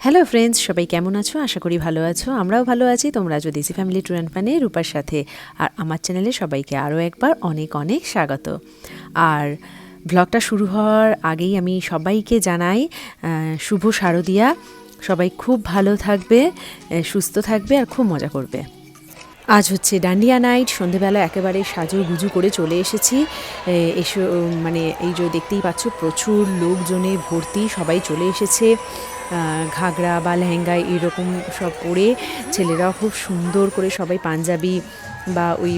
Hello friends, সবাই কেমন আছো? আশা করি ভালো আছো। আমরাও ভালো আছি। তোমরা আছো দেশি ফ্যামিলি ট্যুর অ্যান্ড ফানে রূপার সাথে। আর আমার চ্যানেলে সবাইকে আরও একবার অনেক অনেক স্বাগত। আর ব্লগটা শুরু হওয়ার আগেই আমি সবাইকে জানাই শুভ শারদিয়া। সবাই খুব ভালো থাকবে, সুস্থ থাকবে আর খুব মজা করবে। আজ হচ্ছে ডান্ডিয়া নাইট। সন্ধেবেলা একেবারে সাজু গুজু করে চলে এসেছি। এসে মানে এই যে দেখতেই পাচ্ছ, প্রচুর লোকজনে ভর্তি, সবাই চলে এসেছে। ঘাগরা বা লেহেঙ্গা এরকম সব পরে, ছেলেরাও খুব সুন্দর করে সবাই পাঞ্জাবি বা ওই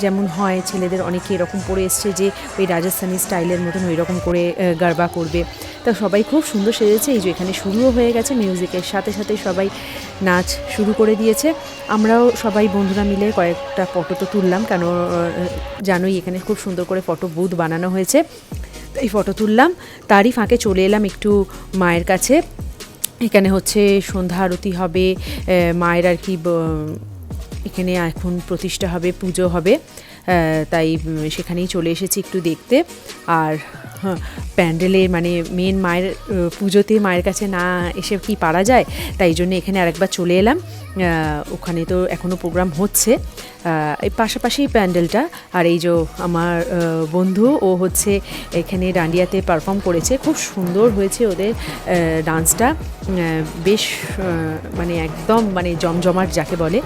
যেমন হয় ছেলেদের অনেকে এরকম পরে এসছে যে ওই রাজস্থানি স্টাইলের মতন ওই রকম করে গারবা করবে। তা সবাই খুব সুন্দর সেজেছে। এই যে এখানে শুরুও হয়ে গেছে, মিউজিকের সাথে সাথে সবাই নাচ শুরু করে দিয়েছে। আমরাও সবাই বন্ধুরা মিলে কয়েকটা ফটো তো তুললাম, কেন জানোই এখানে খুব সুন্দর করে ফটো বুথ বানানো হয়েছে। এই ফটো তুললাম, তারই ফাঁকে চলে এলাম একটু মায়ের কাছে। এখানে হচ্ছে সন্ধ্যা আরতি হবে, মায়ের আর কি এখানে এখন প্রতিষ্ঠা হবে, পুজো হবে, তাই সেখানেই চলে এসেছি একটু দেখতে। আর প্যান্ডেলে মানে মেন মায়ের পুজোতে মায়ের কাছে না এসে কি পারা যায়, তাই জন্য এখানে আরেকবার চলে এলাম। ওখানে তো এখনও প্রোগ্রাম হচ্ছে, এই পাশাপাশি প্যান্ডেলটা। আর এই যে আমার বন্ধু, ও হচ্ছে এখানে ডান্ডিয়াতে পারফর্ম করেছে। খুব সুন্দর হয়েছে ওদের ডান্সটা, বেশ মানে একদম মানে জমজমাট যাকে বলে।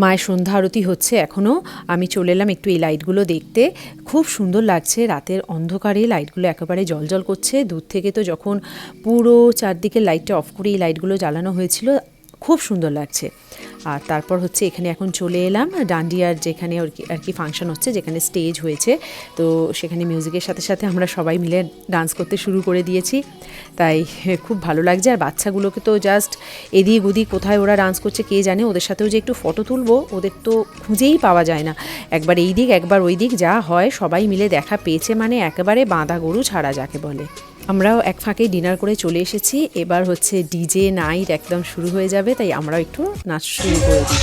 মায়ের সন্ধ্যা আরতি হচ্ছে এখনও। আমি চলে এলাম একটু এই লাইটগুলো দেখতে। খুব সুন্দর লাগছে, রাতের অন্ধকারে লাইটগুলো একেবারে জ্বলজ্বল করছে। দূর থেকে তো যখন পুরো চারদিকে লাইটটা অফ করে এই লাইটগুলো জ্বালানো হয়েছিল, খুব সুন্দর লাগছে। আর তারপর হচ্ছে এখানে এখন চলে এলাম ডান্ডিয়ার যেখানে আর কি ফাংশন হচ্ছে, যেখানে স্টেজ হয়েছে। তো সেখানে মিউজিকের সাথে সাথে আমরা সবাই মিলে ডান্স করতে শুরু করে দিয়েছি, তাই খুব ভালো লাগছে। আর বাচ্চাগুলোকে তো জাস্ট এদিক ওদিক কোথায় ওরা ডান্স করছে কে জানে, ওদের সাথেও যে একটু ফটো তুলবো ওদের তো খুঁজেই পাওয়া যায় না। একবার এই দিক একবার ওই দিক, যা হয় সবাই মিলে দেখা পেয়েছে মানে একেবারে বাঁধা গরু ছাড়া যাকে বলে। আমরাও এক ফাঁকেই ডিনার করে চলে এসেছি। এবার হচ্ছে ডিজে নাইট একদম শুরু হয়ে যাবে, তাই আমরাও একটু নাচ শুরু করে দিই।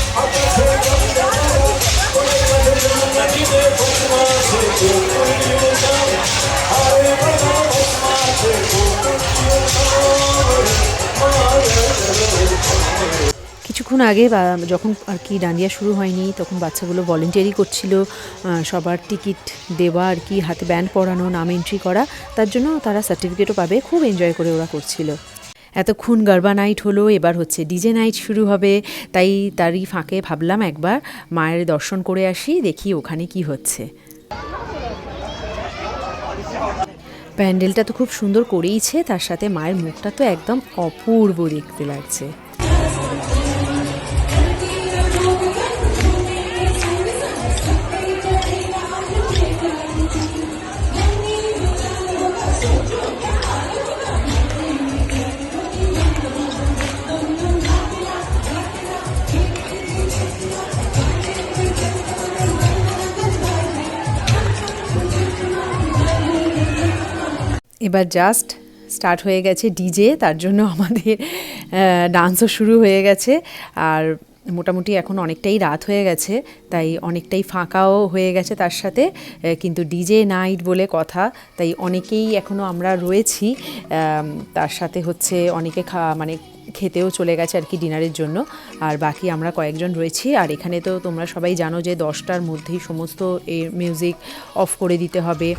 কিছুক্ষণ আগে বা যখন আর কি ডান্ডিয়া শুরু হয়নি, তখন বাচ্চাগুলো ভলেন্টিয়ারি করছিল, সবার টিকিট দেওয়া আর কি, হাতে ব্যান্ড পরানো, নাম এন্ট্রি করা, তার জন্য তারা সার্টিফিকেটও পাবে। খুব এনজয় করে ওরা করছিল। এতক্ষণ গারবা নাইট হলো, এবার হচ্ছে ডিজে নাইট শুরু হবে। তাই তারই ফাঁকে ভাবলাম একবার মায়ের দর্শন করে আসি, দেখি ওখানে কি হচ্ছে। প্যান্ডেলটা তো খুব সুন্দর করেইছে, তার সাথে মায়ের মুখটা তো একদম অপূর্ব দেখতে লাগছে। এবার জাস্ট স্টার্ট হয়ে গেছে ডিজে, তার জন্য আমাদের ডান্সও শুরু হয়ে গেছে। আর মোটামুটি এখন অনেকটাই রাত হয়ে গেছে, তাই অনেকটাই ফাঁকাও হয়ে গেছে তার সাথে, কিন্তু ডিজে নাইট বলে কথা, তাই অনেকেই এখনও আমরা রয়েছি। তার সাথে হচ্ছে অনেকে মানে খেতেও চলে গেছে আর কি ডিনারের জন্য, আর বাকি আমরা কয়েকজন রয়েছি। আর এখানে তো তোমরা সবাই জানো যে 10টার মধ্যেই সমস্ত মিউজিক অফ করে দিতে হবে।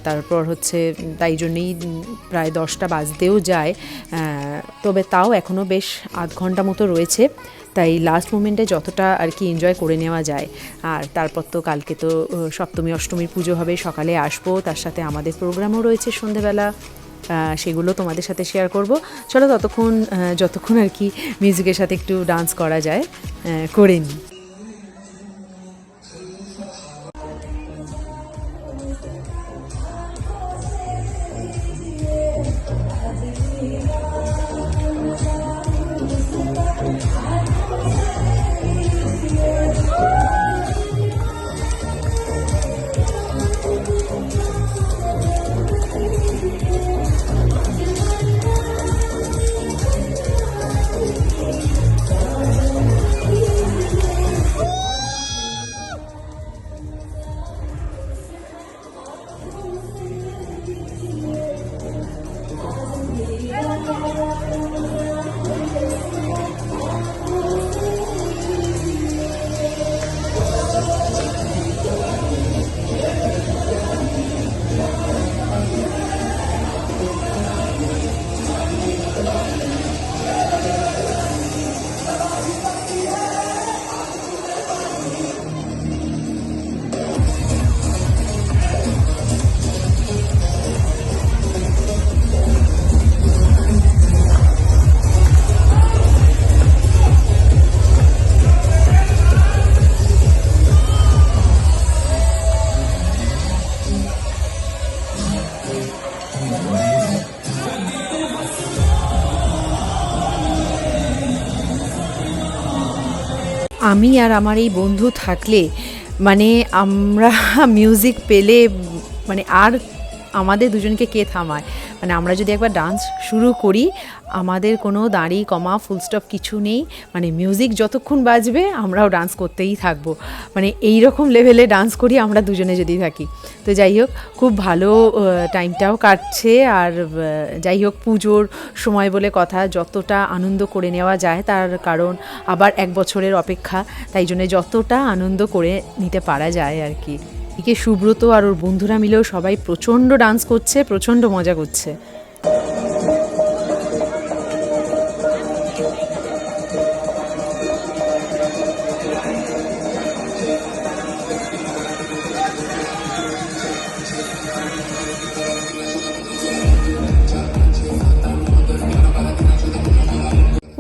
তারপর হচ্ছে তাই জন্যেই প্রায় 10টা বাজতেও যায়, তবে তাও এখনও বেশ আধ ঘন্টা মতো রয়েছে, তাই লাস্ট মোমেন্টে যতটা আর কি এনজয় করে নেওয়া যায়। আর তারপর তো কালকে তো সপ্তমী অষ্টমীর পুজো হবে, সকালে আসবো, তার সাথে আমাদের প্রোগ্রামও রয়েছে সন্ধেবেলা, সেগুলো তোমাদের সাথে শেয়ার করব। চলো যতক্ষণ আর কি মিউজিকের সাথে একটু ডান্স করা যায় করে নিই। আমি আর আমার এই বন্ধু থাকলে মানে আমরা মিউজিক পেলে মানে আর আমাদের দুজনকে কে থামায়। মানে আমরা যদি একবার ডান্স শুরু করি আমাদের কোনো দাঁড়ি কমা ফুল স্টপ কিছু নেই, মানে মিউজিক যতক্ষণ বাজবে আমরাও ডান্স করতেই থাকবো। মানে এই রকম লেভেলে ডান্স করি আমরা দুজনে যদি থাকি। তো যাই হোক খুব ভালো টাইমটাও কাটছে। আর যাই হোক পুজোর সময় বলে কথা, যতটা আনন্দ করে নেওয়া যায় তার কারণ আবার 1 বছরের অপেক্ষা, তাই জন্য যতটা আনন্দ করে নিতে পারা যায় আর কি। এদিকে সুব্রত আর ওর বন্ধুরা মিলেও সবাই প্রচণ্ড ডান্স করছে, প্রচণ্ড মজা করছে।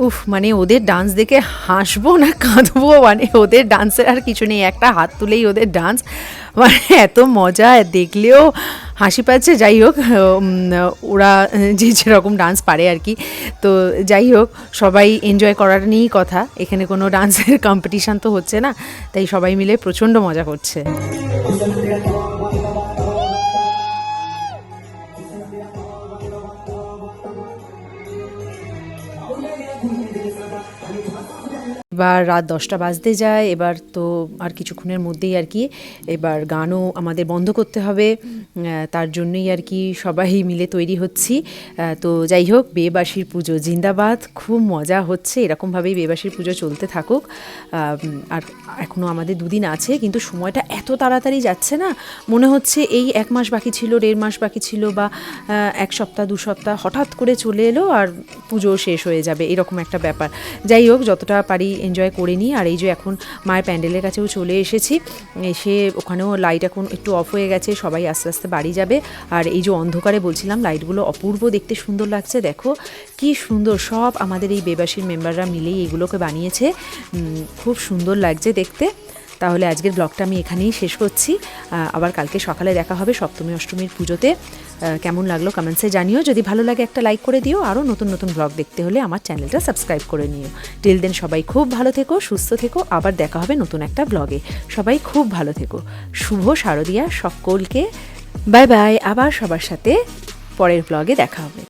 উফ, মানে ওদের ডান্স দেখে হাসবো না কাঁদবো, মানে ওদের ডান্সের আর কিছু নেই। একটা হাত তুলেই ওদের ডান্স, মানে এত মজা, দেখলেও হাসি পাচ্ছে। যাই হোক ওরা যে যেরকম ডান্স পারে আর কি। তো যাই হোক সবাই এনজয় করার নিয়েই কথা, এখানে কোনো ডান্সের কম্পিটিশান তো হচ্ছে না, তাই সবাই মিলে প্রচণ্ড মজা করছে। এবার রাত 10টা বাজতে যায়, এবার তো আর কিছুক্ষণের মধ্যেই আর কি এবার গানও আমাদের বন্ধ করতে হবে, তার জন্যই আর কি সবাই মিলে তৈরি হচ্ছি। তো যাই হোক বিয়েবাসীর পুজো জিন্দাবাদ, খুব মজা হচ্ছে, এরকমভাবেই বিয়েবাসীর পুজো চলতে থাকুক। আর এখনও আমাদের 2 দিন আছে, কিন্তু সময়টা এত তাড়াতাড়ি যাচ্ছে না, মনে হচ্ছে এই 1 মাস বাকি ছিল, 1.5 মাস বাকি ছিল, বা 1 সপ্তাহ 2 সপ্তাহ হঠাৎ করে চলে এলো আর পুজো শেষ হয়ে যাবে, এরকম একটা ব্যাপার। যাই হোক যতটা পারি এনজয় করে নিই। আর এই যে এখন মায়ের প্যান্ডেলের কাছেও চলে এসেছি, এসে ওখানেও লাইট এখন একটু অফ হয়ে গেছে, সবাই আস্তে আস্তে বাড়ি যাবে। আর এই যে অন্ধকারে বলছিলাম লাইটগুলো অপূর্ব দেখতে, সুন্দর লাগছে, দেখো কি সুন্দর, সব আমাদের এই বেবাসীর মেম্বাররা মিলেই এগুলোকে বানিয়েছে, খুব সুন্দর লাগছে দেখতে। তাহলে আজকের ব্লগটা আমি এখানেই শেষ করছি, আবার কালকে সকালে দেখা হবে সপ্তমী অষ্টমীর পুজোতে। কেমন লাগলো কমেন্টসে জানিও, যদি ভালো লাগে একটা লাইক করে দিও, আরও নতুন নতুন ব্লগ দেখতে হলে আমার চ্যানেলটা সাবস্ক্রাইব করে নিও। টিল দেন সবাই খুব ভালো থেকো, সুস্থ থেকো, আবার দেখা হবে নতুন একটা ব্লগে। সবাই খুব ভালো থেকো, শুভ শারদিয়া সকলকে, বাই বাই। আবার সবার সাথে পরের ব্লগে দেখা হবে।